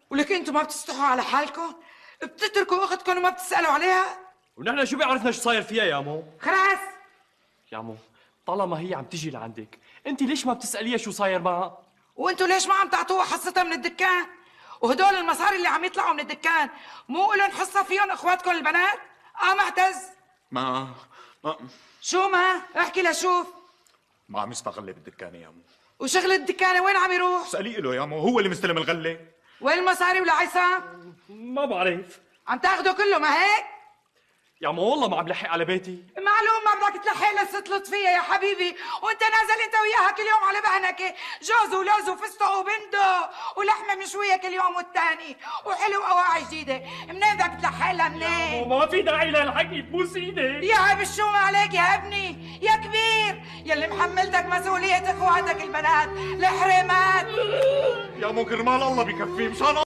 ولك انتوا ما بتستحوا على حالكم؟ بتتركوا اختكم وما بتسألوا عليها؟ ونحن شو بيعرفنا شو صاير فيها يا مو؟ خلاص. يا مو طالما هي عم تجي لعندك، انت ليش ما بتسأليها شو صاير معها؟ وانتوا ليش ما عم تعطوها حصتها من الدكان؟ وهدول المصاري اللي عم يطلعوا من الدكان مو لهم حصة فيهم اخواتكم البنات؟ معتز؟ ما شو ما؟ احكي لشوف. ما عم يسمع غلة بالدكان يا مو. وشغل الدكانة وين عم يروح؟ اسألي له يا مو، هو اللي مستلم الغلة. وين المصاري ولا عصام؟ ما بعرف عم تاخده كله ما هيك؟ يا مو والله ما عم لحق على بيتي. معلوم ما بدك تلحق لست لطفية يا حبيبي، وانت نازل انت وياها كل يوم على بهنكة، جوز ولوز وفستق وبندق ولحمة مشوية كل يوم والتاني، وحلو أواعي جديدة، منين بدك تلحق لها منين؟ ما في داعي لهالحكي، تبوس ايدك. يا عيب الشو ما عليك يا ابني، يا كبير، يلي محملتك مسؤولية اخواتك البنات، الحريمات. يا مو كرمال الله بكفي مشان